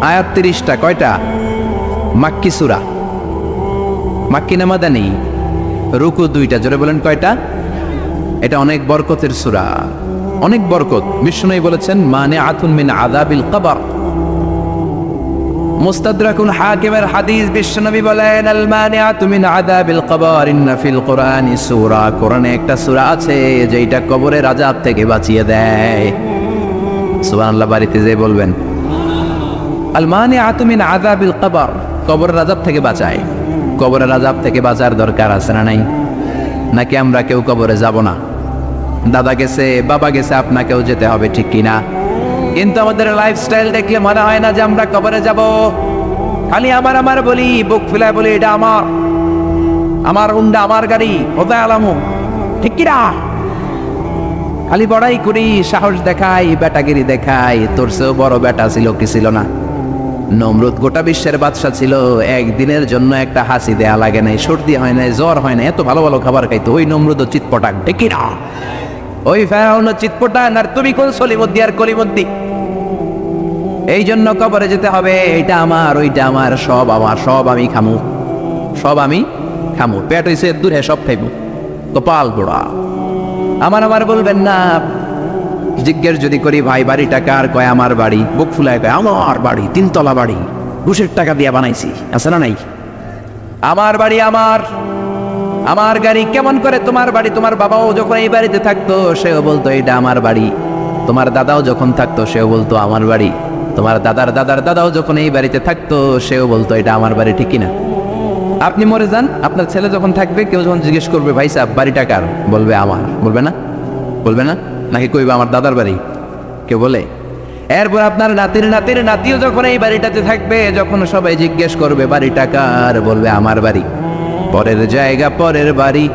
আয়াত 30টা। কয়টা? মাক্কি সূরা। মাক্কি না মাদানী? রুকু 2টা। জোরে বলেন কয়টা? এটা অনেক বরকতের সূরা, অনেক বরকত। বিষ্ণুই বলেছেন মানিআতুন মিন আযাবিল কবর। মুস্তাদরাকুল হাকিমের হাদিস, বিশ্বনবী বলেন আল মানিআতু মিন আযাবিল কবর ইন্না ফিল কুরআনি সূরা। কোরআনে একটা সূরা আছে যেটা কবরের আযাব থেকে বাঁচিয়ে দেয়। সুবহানাল্লাহ, বাড়িতে যেয়ে বলবেন আল মানিআতু মিন আযাবিল কবর, কবরের আযাব থেকে বাঁচায়। কবরের আযাব থেকে বাঁচার দরকার আছে না নাই? নাকি আমরা কেউ কবরে যাব না? দাদা গেছে, বাবা গেছে, আপনাকেও যেতে হবে, ঠিক কিনা? কিন্তু আমাদের লাইফস্টাইল দেখলে মনে হয় না যে আমরা কবরে যাব। খালি আমার আমার বলি, বুক ফুলায় বলি এটা আমার, আমার হুন্ডা, আমার গাড়ি, ওদায় আলামু, ঠিক কিনা? খালি বড়াই করি, সাহস দেখাই, বেটাগিরি দেখাই। তোর চেয়েও বড় বেটা ছিল কি ছিল না? নমরুদ গোটা বিশ্বের বাদশা ছিল, একদিনের জন্য একটা হাসি দেয়া লাগে নাই, সর্দি হয় নাই, জ্বর হয় না, এত ভালো ভালো খাবার খাইতো। ওই নমরুদ চিৎপটাক, ঠিক কিনা? ওই ফেরাউন চিৎপটাক, আর তুমি কোন সলিমুদ্দি আর কলিমুদ্দি? এই জন্য কবরে যেতে হবে। এইটা আমার, ওইটা আমার, সব আমার, সব আমি খামু, সব আমি খামু। পেট হইছে দূরে, সব খাইব, কপাল পোড়া। আমার আমার বলবেন না। জিজ্ঞেস যদি করি ভাই বাড়িটা কার, কয় আমার বাড়ি। বুক ফুলায় কয় আমার বাড়ি, 3 তলা বাড়ি, ঘুষের টাকা দিয়ে বানাইছি, আছে না নাই? আমার বাড়ি আমার, আমার গাড়ি। কেমন করে তোমার বাড়ি? তোমার বাবাও যখন এই বাড়িতে থাকতো সেও বলতো এটা আমার বাড়ি, তোমার দাদাও যখন থাকতো সেও বলতো আমার বাড়ি, তোমার দাদার দাদার দাদাও যখন এই বাড়িতে থাকতো সেও বলতো এটা আমার বাড়ি, ঠিক কিনা? আপনি মরে যান, আপনার ছেলে যখন থাকবে, কেউ যখন জিজ্ঞেস করবে ভাই সাহেব বাড়িটা কার, বলবে আমার। বলবে না? বলবে না? নাকি কইবে আমার দাদার বাড়ি? কেউ বলে? এরপর আপনার নাতির নাতির নাতিও যখন এই বাড়িটাতে থাকবে, যখন সবাই জিজ্ঞেস করবে বাড়িটা কার, বলবে আমার বাড়ি। পরের জায়গা পরের বাড়ি,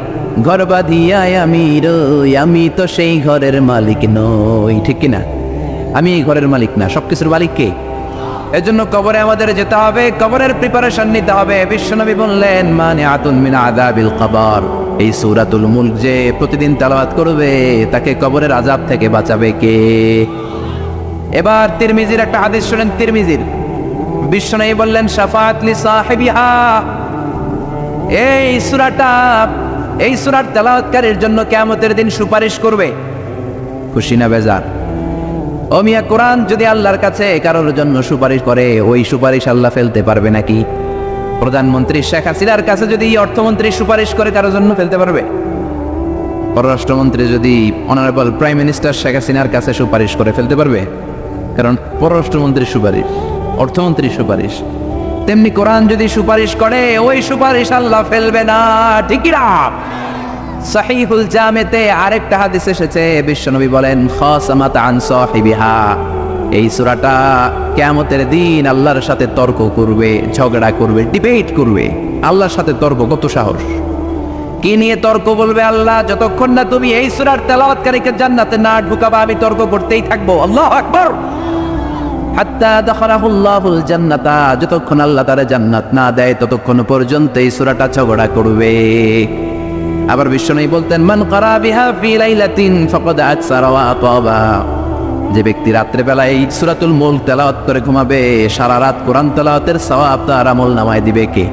ঘর বাঁধিয়ায় আমি রই, আমি তো সেই ঘরের মালিক নই, ঠিক কিনা? আমি এই ঘরের মালিক না, সবকিছুর মালিক কে? এজন্য কবরে আমাদের যেতে হবে, কবরের প্রিপারেশন নিতে হবে। বিশ্বনবী বললেন মানিআতুন মিন আযাবিল কবর। এই সূরাতুল মুলক যে প্রতিদিন তেলাওয়াত করবে, তাকে কবরের আযাব থেকে বাঁচাবে কে? এবার তিরমিজির একটা হাদিস শুনেন। তিরমিজির বিশ্বনবী বললেন শাফাআত লি সাহিবিহা। এই সূরার তেলাওয়াতকারীর জন্য কিয়ামতের দিন সুপারিশ করবে। খুশি না বেজার? ও মিয়া, কোরআন যদি আল্লাহর কাছে কারোর জন্য সুপারিশ করে, ওই সুপারিশ আল্লাহ ফেলতে পারবে নাকি? প্রধানমন্ত্রী শেখ হাসিনার কাছে যদি অর্থমন্ত্রী সুপারিশ করে, কারোর জন্য ফেলতে পারবে? পররাষ্ট্রমন্ত্রী যদি অনারেবল প্রাইম মিনিস্টার শেখ হাসিনার কাছে সুপারিশ করে ফেলতে পারবে? কারণ পররাষ্ট্রমন্ত্রীর সুপারিশ, অর্থমন্ত্রীর সুপারিশ। তেমনি কোরআন যদি সুপারিশ করে, ওই সুপারিশ আল্লাহ ফেলবে না, ঠিক কি না? সহিহুল জামেতে আরেকটা হাদিস এসেছে, বিশ্বনবী বলেন খাসামাত আন সাহিবিহা, এই সূরাটা কিয়ামতের দিন আল্লাহর সাথে তর্ক করবে, ঝগড়া করবে, ডিবেট করবে। আল্লাহর সাথে তর্ক, কত সাহস! কি নিয়ে তর্ক বলবে আল্লাহ? যতক্ষণ না তুমি এই সূরার তেলাওয়াতকারীকে জান্নাতে না ঢুকাবা, আমি তর্ক করতেই থাকবো। আল্লাহু আকবার। হাত্তা দাখালাহুল্লাহুল জান্নাতা, যতক্ষণ আল্লাহ তারে জান্নাত না দেয় ততক্ষণ পর্যন্ত এই সূরাটা ঝগড়া করবে। আবার বিশ্বনবী বলতেন মান ক্বারা বিহা ফি লাইলাতিন ফাকাদ আকসারা ওয়া আতাবা, যে ব্যক্তি রাত্রে বেলায় এই সূরাতুল মুলক তেলাওয়াত করে ঘুমাবে, সারা রাত কোরআন তেলাওয়াতের সওয়াব তার আমলনামায় দিবে কে?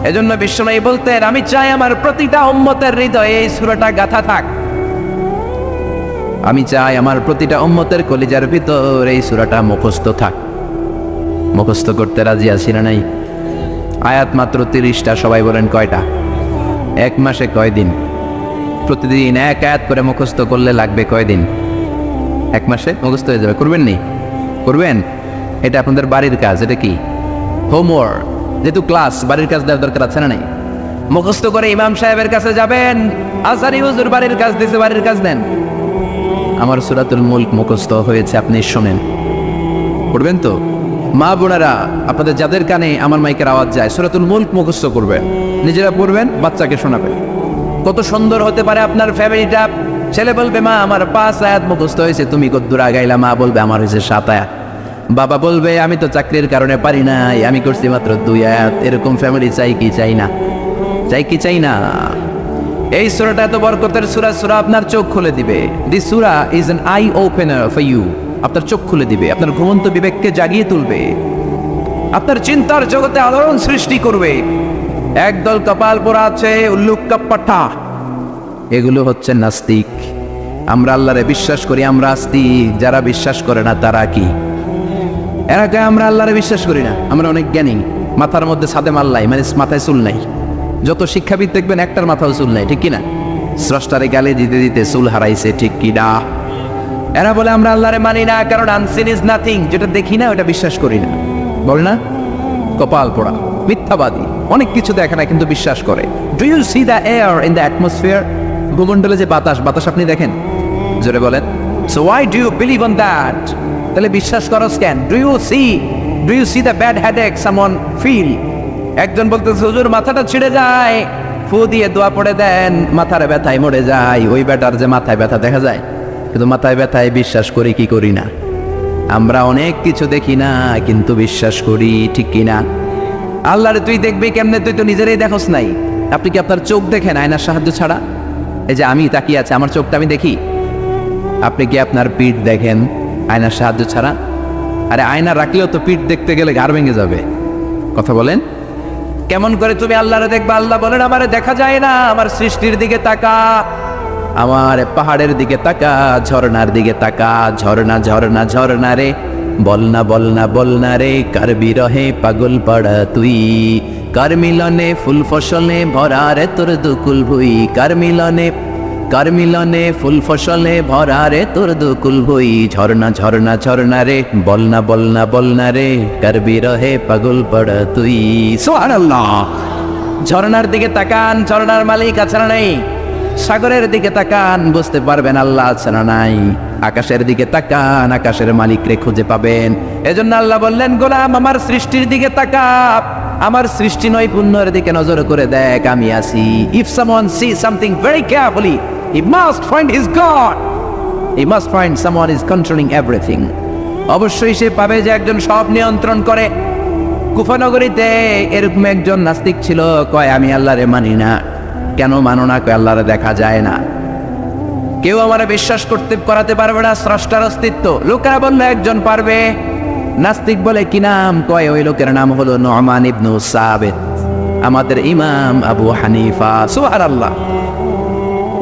এজন্য বিশ্বনবী বলতেন আমি চাই আমার প্রতিটা উম্মতের হৃদয়ে এই সূরাটা গাঁথা থাক। আমি চাই আমার প্রতিটা উম্মতের কলিজার ভিতর এই সূরাটা মুখস্থ থাক। মুখস্থ করতে রাজি আছি না নাই? আয়াত মাত্র 30টা, সবাই বলেন কয়টা? এক মাসে কয়দিন? প্রতিদিন এক আয়াত করে মুখস্থ করলে লাগবে কয়দিন? এক মাসে মুখস্থ হয়ে যাবে। করবেন নি? করবেন? এটা আপনাদের বাড়ির কাজ। এটা কি? হোমওয়ার্ক। যেহেতু ক্লাস, বাড়ির কাজ দেওয়ার দরকার আছে না নাই? মুখস্থ করে ইমাম সাহেবের কাছে যাবেন, আজহারি হুজুর বাড়ির কাজ দিয়েছে, বাড়ির কাজ দেন। আমার সূরাতুল মুলক মুখস্থ হয়েছে, আপনি শুনেন, পড়বেন তো? মা বোনেরা, আপনাদের যাদের কানে আমার মাইকের আওয়াজ যায়, সূরাতুল মুলক মুখস্থ করবেন, নিজেরা পড়বেন, বাচ্চাকে শোনাবেন। কত সুন্দর হতে পারে আপনার ফ্যামিলিটা। ছেলে বলবে মা আমার 5 আয়াত মুখস্থ হয়েছে, তুমি কদ্দুর আগাইলা? মা বলবে আমার হয়েছে 7 আয়াত। বাবা বলবে আমি তো চাকরির কারণে পারি নাই, আমি করছি মাত্র 2 আয়াত। এরকম ফ্যামিলি চাই কি চাই না? চাই কি চাই না? এই সূরাটা এত বরকতের সূরা, সূরা আপনার চোখ খুলে দিবে। দিস সূরা is an eye opener for you. আপনার চোখ খুলে দিবে, আপনার ঘুমন্ত বিবেককে জাগিয়ে তুলবে, আপনার চিন্তার জগতে আলোড়ন সৃষ্টি করবে। একদল কপাল পোড়া আছে, উল্লুক্কা পাঠা, এগুলো হচ্ছে নাস্তিক। আমরা আল্লাহরে বিশ্বাস করি, আমরা আস্তিক। যারা বিশ্বাস করে না তারা কি? এরা কয় আমরা আল্লাহরে বিশ্বাস করি না, আমরা অনেক জ্ঞানী, মাথার মধ্যে সাদে মাল্লাই, মানে মাথায় চুল নাই। যত শিক্ষাবিদ দেখবেন একটার মাথাও চুল নাই, ঠিক কিনা? স্রষ্টারে গালে দিতে দিতে চুল হারাইছে, ঠিক কিনা? এরা বলে আমরা আল্লাহরে মানি না, কারণ আনসিন ইজ নাথিং, যেটা দেখি না ওটা বিশ্বাস করি না। বল না? কপাল পোড়া, মিথ্যাবাদী, অনেক কিছু দেখে না কিন্তু বিশ্বাস করে। Do you see the air in the atmosphere? ভূমণ্ডলে যে বাতাস, বাতাস আপনি দেখেন? জোরে বলেন। So why do you believe on that? তাহলে বিশ্বাস করো কেন? Do you see the bad headache someone feel? একজন বলতেছে হুজুর মাথাটা ছিঁড়ে যায়, ফু দিয়ে দোয়া পড়ে দেন, মাথার ব্যথায় মরে যায়। ওই ব্যাটার যে মাথায় ব্যথা দেখা যায়, কিন্তু মাথায় ব্যথায় বিশ্বাস করি কি করি না? আমরা অনেক কিছু দেখি না কিন্তু বিশ্বাস করি, ঠিক কিনা? আল্লাহরে তুই দেখবি কেমনে? তুই তো নিজেরাই দেখোস নাই। আপনি কি আপনার চোখ দেখেন আয়নার সাহায্য ছাড়া? এই যে আমি তাকিয়ে আছি, আমার চোখটা আমি দেখি। আপনি কি আপনার পিঠ দেখেন আয়নার সাহায্য ছাড়া? আরে আয়না রাখলেও তো পিঠ দেখতে গেলে ঘাড় ভেঙে যাবে। কথা বলেন। কেমন করে তুমি আল্লাহরে দেখবা? আল্লাহ বলেন আমারে দেখা যায় না, আমার সৃষ্টির দিকে তাকা, আমার পাহাড়ের দিকে তাকা, ঝর্ণার দিকে তাকা। ঝর্ণা ঝর্ণা ঝর্ণা রে, বলনা বলনা বলনা রে, কার বিরহে পাগল পাড়া তুই, কার মিলনে ফুল ফসলে ভরা রে তোর দুকুল ভুই, কার মিলনে ফুল ফসলে ভরা রে তোর দুকুল ভুই। ঝর্ণা ঝর্ণা ঝর্ণা রে, বলনা বলনা বলনা রে, কার বিরহে পাগল পাড়া তুই। সুবহানাল্লাহ। ঝর্ণার দিকে তাকান, ঝর্ণার মালিক আছে না নাই? সাগরের দিকে তাকান, বুঝতে পারবেন আল্লাহ আছে না নাই? আকাশের দিকে তাকান, আকাশের মালিকরে খুঁজে পাবেন। এজন্য আল্লাহ বললেন গোলাম আমার সৃষ্টির দিকে তাকা, আমার সৃষ্টি নৈপুণ্যের দিকে নজর করে দেখ, আমি আছি। If someone sees something very carefully, he must find his God. He must find someone is controlling everything. অবশ্যই সে পাবে যে একজন সব নিয়ন্ত্রণ করে। কুফানগরীতে এরকম একজন নাস্তিক ছিল, কয় আমি আল্লাহরে মানি না। কেন মানো না? কয় আল্লাহরে দেখা যায় না, কেউ আমারে বিশ্বাস করাতে পারবে না স্রষ্টার অস্তিত্ব। লোকেরা বললো একজন পারবে। নাস্তিক বলে কি নাম? কয় ওই লোকের নাম হলো নু'মান ইবনু সাবিত, আমাদের ইমাম আবু হানিফা। সুবহানাল্লাহ।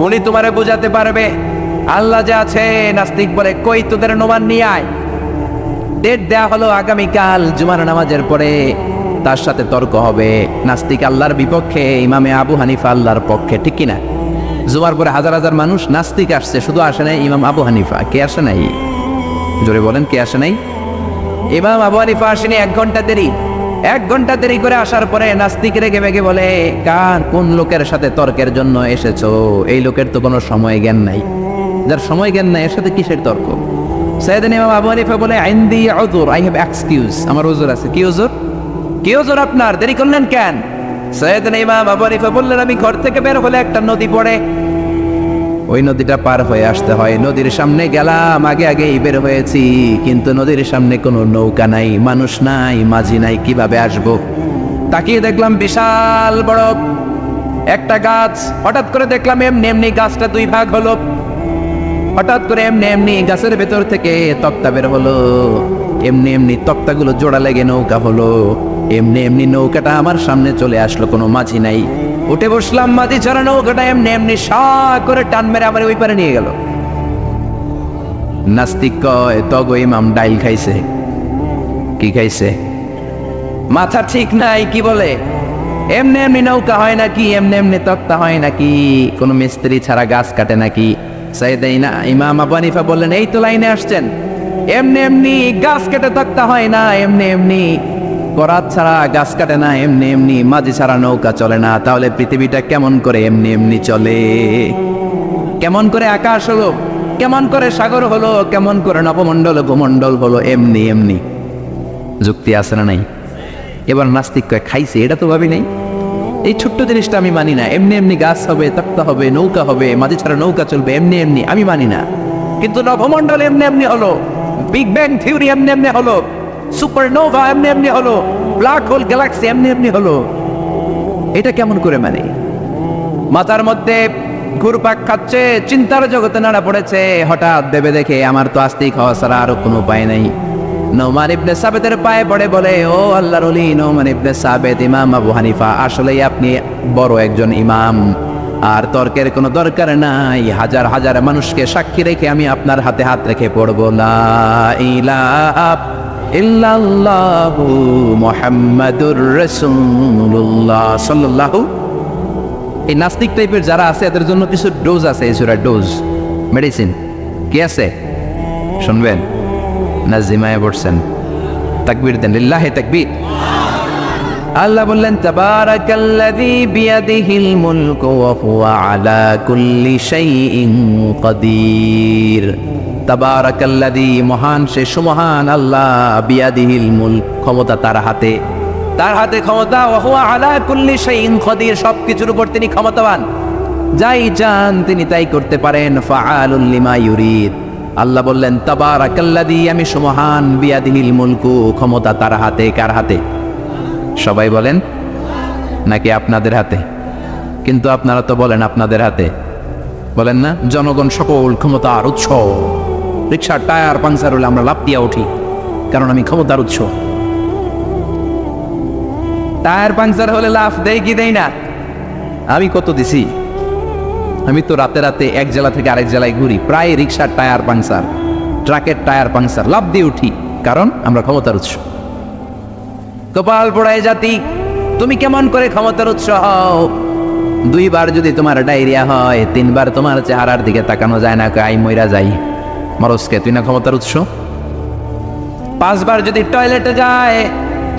উনি তোমারে বোঝাতে পারবে আল্লাহ যে আছে। নাস্তিক বলে কই তোদের নু'মান নিয়ে আয়। ডেট দেয়া হলো আগামীকাল জুমার নামাজের পরে, তার সাথে তর্ক হবে। নাস্তিক আল্লাহর বিপক্ষে, ইমামে আবু হানিফা আল্লাহর পক্ষে, ঠিক কিনা? জুমার পরে হাজার হাজার মানুষ, নাস্তিক আসছে, শুধু আসে নাই ইমাম আবু হানিফা। কে আসে নাই? জোরে বলেন, কে আসে নাই? ইমাম আবু হানিফা আসেনি, 1 ঘন্টা দেরি। 1 ঘন্টা দেরি করে আসার পরে নাস্তিক রেগে বেগে বলে, কোন লোকের সাথে তর্কের জন্য এসেছো? এই লোকের তো কোনো সময় জ্ঞান নাই। যার সময় জ্ঞান নাই এর সাথে কিসের তর্ক? সাইয়েদনা ইমাম আবু হানিফা বলে, আইন্দি উযুর, আই হ্যাভ এক্সকিউজ, আমার উযুর আছে। কি উযুর? কি উযুর আপনার? দেরি করলেন কেন? সাইয়েদনা ইমাম আবু হানিফা বললেন, আমি ঘর থেকে বের হলে একটা নদী পড়ে, ওই নদীটা পার হয়ে আসতে হয়। নদীর সামনে গেলাম, আগে আগেই বের হয়েছি, কিন্তু নদীর সামনে কোনো নৌকা নাই, মানুষ নাই, মাঝি নাই, কিভাবে আসব? তাকিয়ে দেখলাম বিশাল বড় একটা গাছ। হঠাৎ করে দেখলাম এমনি এমনি গাছটা 2 ভাগ হলো। হঠাৎ করে এমনি এমনি গাছের ভেতর থেকে তক্তা বের হলো। এমনি এমনি তক্তাগুলো জোড়া লেগে নৌকা হলো। এমনি এমনি নৌকাটা আমার সামনে চলে আসলো, কোনো মাঝি নাই। উঠে বসলাম, মাঝি ছাড়া নৌকাটা এমনি এমনি সা করে টান মেরে আমার ওই পারে নিয়ে গেল। নাস্তিক কয়, তগো ইমাম ডাইল খাইছে। কি খাইছে? মাথা ঠিক নাই, কি বলে? এমনি এমনি নৌকা হয় নাকি? এমনি এমনি তক্তা হয় নাকি? কোন মিস্ত্রি ছাড়া গাছ কাটে নাকি? সাইয়েদনা ইমাম আবু হানিফা বললেন, এই তো লাইনে আসছেন। এমনি এমনি গাছ কেটে তক্তা হয় না, এমনি এমনি করাত ছাড়া গাছ কাটে না, এমনি এমনি মাঝি ছাড়া নৌকা চলে না। তাহলে পৃথিবীটা কেমন করে এমনি এমনি চলে? কেমন করে আকাশ হলো? কেমন করে সাগর হলো? কেমন করে নবমণ্ডল ভূমণ্ডল হলো? এমনি এমনি। যুক্তি আছে না নাই? এবার নাস্তিক কয়, খাইছে, এটা তো ভাবি নাই। এই ছোট্ট জিনিসটা আমি মানি না। এমনি এমনি গাছ হবে, তক্তা হবে, নৌকা হবে, মাঝি ছাড়া নৌকা চলবে, এমনি এমনি আমি মানি না। কিন্তু নবমণ্ডল এমনি এমনি হলো, বিগ ব্যাং থিওরি এমনি এমনি হলো, সুপারনোভা এমনি এমনি হলো, ব্ল্যাক হোল গ্যালাক্সি এমনি এমনি হলো। এটা কেমন করে মানে? মাথার মধ্যে ঘুরপাক খাচ্ছে, চিন্তার জগতে নাড়া পড়েছে। হঠাৎ ভেবে দেখে আমার তো আস্তিক হওয়া ছাড়া আরো কোনো উপায় নাই। নোমান ইবনে সাবেতের পায়ে পড়ে বলে, ও আল্লাহর ওলি নোমান ইবনে সাবেত, ইমাম আবু হানিফা, আসলেই আপনি বড় একজন ইমাম, আর তর্কের কোনো দরকার নাই। হাজার হাজার মানুষকে সাক্ষী রেখে আমি আপনার হাতে হাত রেখে পড়বো, লা ইলাহা ইল্লাল্লাহু মুহাম্মাদুর রাসূলুল্লাহ সাল্লাল্লাহু। এই নাস্তিক টাইপের যারা আছে এদের জন্য কিছু ডোজ আছে, এই সূরা ডোজ, মেডিসিন। কি আছে শুনবেন? নাজিমায় পড়ছেন, তাকবীর দেন, লিল্লাহি তাকবীর। আল্লাহ বললেন, তাবারাকাল্লাযী বিয়াদিহিল মুলকু ওয়া হুয়া আলা কুল্লি শাইইন কাদির। তাবারাকাল্লাযী, মহান সে সুমহান আল্লাহ, বিয়াদিহিল মুলক, ক্ষমতা তার হাতে, তার হাতে ক্ষমতা, ওয়া হুয়া আলা কুল্লি শাইইন কাদির, সবকিছুর উপর তিনি ক্ষমতাবান, যাই চান তিনি তাই করতে পারেন। ফাআলুল লিমা ইউরিদ। আল্লাহ বললেন, তাবারাকাল্লাযী, আমি সুমহান, বিয়াদিহিল মুলকু, ক্ষমতা তার হাতে। কার হাতে? সবাই বলেন নাকি আপনাদের হাতে? কিন্তু আপনারা তো বলেন আপনাদের হাতে, বলেন না? জনগণ সকল ক্ষমতার উৎস। রিকশার টায়ার পাংচার হলে আমরা লাফ দিয়া উঠি, কারণ আমি ক্ষমতার উৎস। টায়ার পাংচার হলে লাফ দেই কি দেই না? আমি কত দিছি? আমি তো রাতে রাতে এক জেলা থেকে আরেক জেলায় ঘুরি, প্রায় রিকশার টায়ার পাংচার, ট্রাকের টায়ার পাংচার, লাফ দিয়ে উঠি, কারণ আমরা ক্ষমতার উৎস। কপাল পোড়ায় জাতি, তুমি কেমন করে ক্ষমতার উৎস হও? 2 বার যদি তোমার ডায়রিয়া হয়, 3 বার তোমার চেহারার দিকে তাকানো যায় না, আই মইরা যাই, মরসকে, তুই না ক্ষমতার উৎস? 5 বার যদি টয়লেটে যায়,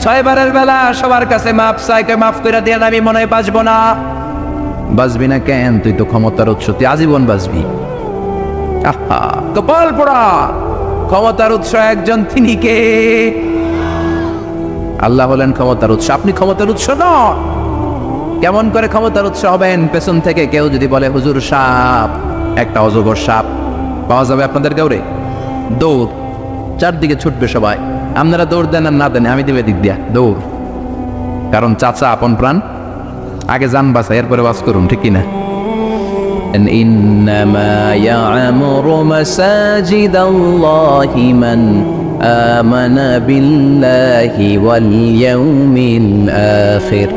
6 বারের বেলা সবার কাছে মাপ চাই, মাফ করে দিয়ে আমি মনে হয় বাঁচবো না। বাঁচবি না কেন? তুই তো ক্ষমতার উৎস, তুই আজীবন বাঁচবি। আহা, কপাল পোড়া। ক্ষমতার উৎস একজন, তিনি কে? আল্লাহ হলেন ক্ষমতার উৎস, আপনি ক্ষমতার উৎস নন। কেমন করে ক্ষমতার উৎস হবেন? পেছন থেকে কেউ যদি বলে, হুজুর সাপ, একটা অজগর সাপ পাওয়া যাবে আপনাদের গাঁরে, দৌড়, চারদিকে ছুটবে সবাই। আপনারা দৌড় দেন আর না দেন, আমি দেবে দিক দিয়া দৌড়, কারণ চাচা আপন প্রাণ, আগে যান বাঁচা, এরপরে বাস করুন, ঠিক কিনা? ইন্নামা ইয়া'মুরু মাসাজিদাল্লাহি মান আমানা বিল্লাহি ওয়াল ইয়াউমিল আখির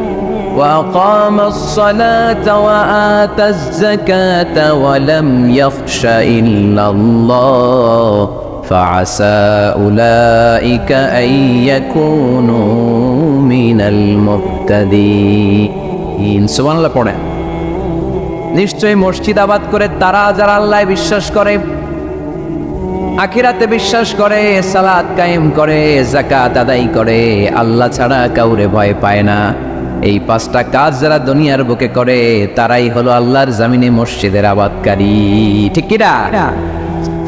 ওয়া আকামাস সালাতা ওয়া আতাজ যাকাতা ওয়া লাম ইয়াখশা ইল্লাল্লাহ ফাআসা উলাইকা আন ইয়াকুনু মিনাল মুহতাদিন। সুবহানাল্লাহ পড়েন। নিশ্চয়ই মসজিদ আবাদ করে তারা যারা আল্লাহ বিশ্বাস করে, আখিরাতে বিশ্বাস করে, সালাত কায়েম করে, যাকাত আদায় করে, আল্লাহ ছাড়া কাউরে ভয় পায় না, এই 5টা কাজ যারা দুনিয়ার বুকে করে তারাই হলো আল্লাহর জমিনে মসজিদের আবাদকারী। ঠিক কি না?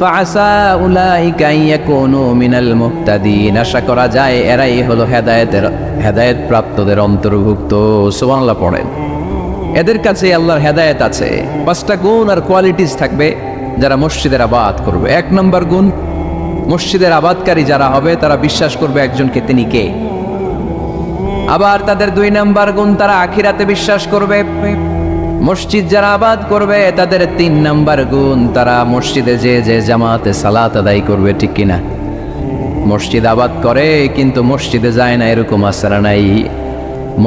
ফাআসা উলাইকা ইয়াকুনু মিনাল মুহতাদিন, আশা করা যায় এরাই হলো হেদায়েত প্রাপ্তদের অন্তর্ভুক্ত। সুবহানাল্লাহ পড়েন। এদের কাছে আল্লাহর হেদায়েত আছে। 5টা গুণ আর কোয়ালিটিস থাকবে যারা মসজিদের আবাদ করবে। 1 নম্বর গুণ, মসজিদের আবাদকারী যারা হবে তারা বিশ্বাস করবে একজনকে, তিনি কে। আবার তাদের 2 নম্বর গুণ, তারা আখিরাতে বিশ্বাস করবে। মসজিদ যারা আবাদ করবে তাদের 3 নম্বর গুণ, তারা মসজিদে যে জামাতে সালাত আদায় করবে। ঠিক কিনা? মসজিদ আবাদ করে কিন্তু মসজিদে যায় না, এরকম আসারা নাই।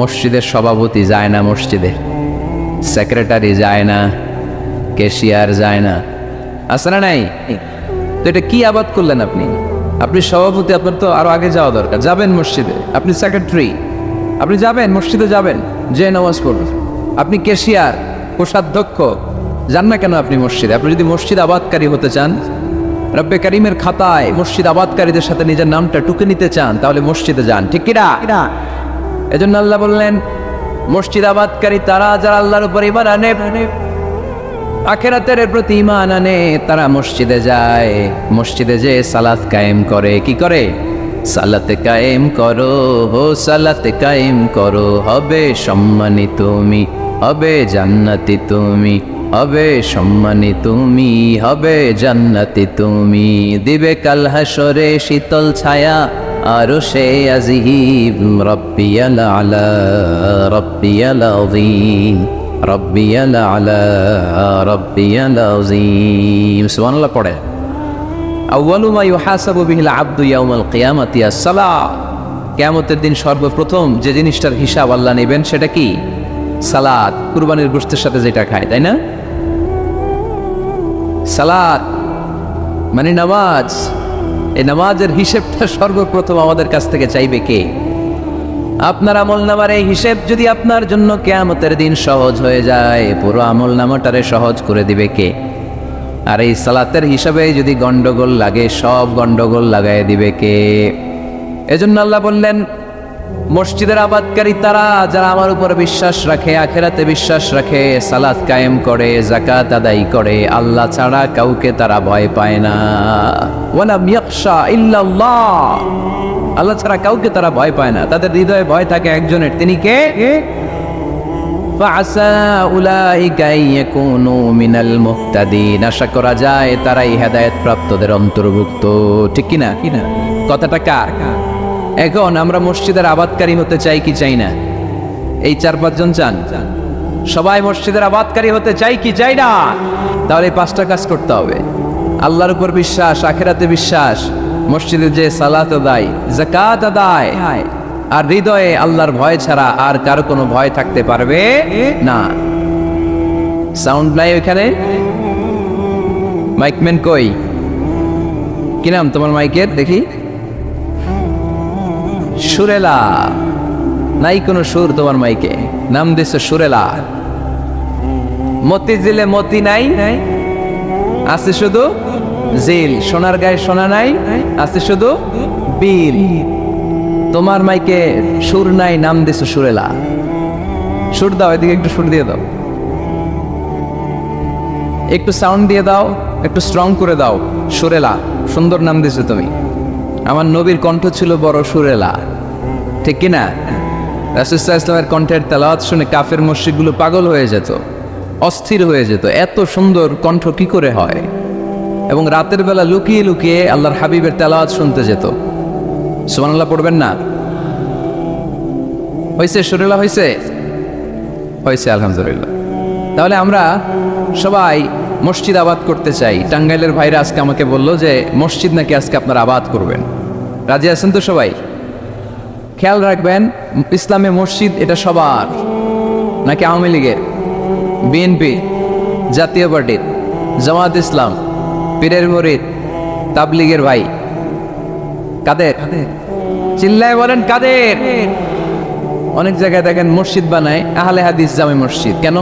মসজিদের সভাপতি যায় না, মসজিদের সেক্রেটারি যায় না, ক্যাশিয়ার যায় না, আসারা নাই। তো এটা কি আবাদ করলেন আপনি? আপনি সভাপতি, আপনার তো আরো আগে যাওয়া দরকার। যাবেন মসজিদে, আপনি সেক্রেটারি, আপনি যাবেন মসজিদে, যাবেন যে নামাজ পড়বেন। আপনি ক্যাশিয়ার, কোষাধ্যক্ষ, যান না কেন আপনি মসজিদে? আপনি যদি মসজিদ আবাদকারী হতে চান, রব্বে কারিমের খাতায় মসজিদ আবাদকারীদের সাথে নিজের নামটা টুকে নিতে চান, তাহলে মসজিদে যান। ঠিক কিনা? এজন্য আল্লাহ বললেন মসজিদ আবাদকারী তারা যারা আল্লাহর উপর ঈমান আনে, আখিরাতের প্রতি ঈমান আনে, তারা মসজিদে যায়। মসজিদে যে সালাত কায়েম করে। কি করে? সালাতে কায়েম করো, হো সালাতে কায়েম করো, হবে সম্মানী তুমি, হবে জান্নাতি তুমি, হবে সম্মানী তুমি, হবে জান্নাতি তুমি। দিবে কাল হাসরে শীতল ছায়া আরশে আজিম, রব্বিয়াল আলা, রব্বিয়াল আযীম, রব্বিয়াল আলা, রব্বিয়াল আযীম। সুবহানাল্লাহ পড়ে। আউয়ালু মা ইউহাসাবু বিহিল আবদু ইয়াউমাল কিয়ামাতি আস-সালাহ, কিয়ামতের দিন সর্বপ্রথম যে জিনিসটার হিসাব আল্লাহ নেবেন সেটা কি? সালাত। কুরবানির গোশতের সাথে যেটা খায়, তাই না? সালাত মানে নামাজ। এই নামাজের হিসেবটা সর্বপ্রথম আমাদের কাছ থেকে চাইবে কে? আপনার আমলনামার এই হিসেব যদি আপনার জন্য কিয়ামতের দিন সহজ হয়ে যায়, পুরো আমলনামাটারে সহজ করে দিবে কে? আর এই সালাতের হিসাবে যদি গন্ডগোল লাগে, সব গন্ডগোল লাগাই দিবে কে? এজন্য আল্লাহ বললেন মসজিদের আবাদকারী তারা যারা আমার উপর বিশ্বাস রাখে, আখিরাতে বিশ্বাস রাখে, সালাত কায়েম করে, যাকাত আদায় করে, আল্লাহ ছাড়া কাউকে তারা ভয় পায় না। ওয়ালাম ইয়াখশা ইল্লাল্লাহ, আল্লাহ ছাড়া কাউকে তারা ভয় পায় না। তাদের হৃদয়ে ভয় থাকে একজনের, তিনি কে? ফাআসা উলাইকা ইয়াকুনু মিনাল মুহতাদিন, আশা করা যায় তারাই হেদায়েত প্রাপ্তদের অন্তর্ভুক্ত। ঠিক কিনা? কথাটা কার? এখন আমরা মসজিদের আবাদকারী হতে চাই কি চাই না? এই 4-5 জন চান? সবাই মসজিদের আবাদকারী হতে চাই কি চাই না? তাহলে 5টা কাজ করতে হবে। আল্লাহর উপর বিশ্বাস, আখিরাতে বিশ্বাস, মসজিদে যে সালাত আদায়, যাকাত আদায়, আর হৃদয়ে আল্লাহর ভয় ছাড়া আর কারো কোনো ভয় থাকতে পারবে না। সাউন্ড নাই ওইখানে? মাইকম্যান কই? কি নাম তোমার মাইকের? দেখি। সুরেলা। নাই কোনো সুর তোমার মাইকে, নাম দিচ্ছে সুরেলা। মতি জিলে মতি নাই, আছে শুধু জিল। সোনার গায়ে সোনা নাই, আছে শুধু বিল। তোমার মাইকে সুর নাই, নাম দিচ্ছে সুরেলা। সুর দাও, এদিকে একটু সুর দিয়ে দাও, একটু সাউন্ড দিয়ে দাও, একটু স্ট্রং করে দাও। সুরেলা, সুন্দর নাম দিছো তুমি। আমার নবীর কণ্ঠ ছিল বড় সুরেলা, ঠিক কিনা? রাসূল সাল্লাল্লাহু আলাইহি ওয়াসাল্লামের কণ্ঠের তেলাওয়াত শুনে কাফের মুশরিকগুলো পাগল হয়ে যেত, অস্থির হয়ে যেত, এত সুন্দর কণ্ঠ কি করে হয়। এবং রাতের বেলা লুকিয়ে লুকিয়ে আল্লাহর হাবিবের তেলাওয়াত শুনতে যেত। সুবহানাল্লাহ পড়বেন না? হয়েছে? সুরেলা হয়েছে? হয়েছে, আলহামদুলিল্লাহ। তাহলে আমরা সবাই মসজিদ আবাদ করতে চাই। টাঙ্গাইলের ভাইরা আজকে আমাকে বললো যে মসজিদ নাকি আজকে আপনারা আবাদ করবেন। রাজি আছেন তো সবাই? খেয়াল রাখবেন, ইসলামে মসজিদ এটা সবার, নাকি আওয়ামী লীগের, বিএনপি, জাতীয় পার্টির, জামাত ইসলাম, পীরের মুরিদ, তাবলীগের ভাই? কাদের? চিল্লায় বলেন কাদের? অনেক জায়গায় দেখেন মসজিদ বানায় আহলে হাদিস জামে মসজিদ। কেন?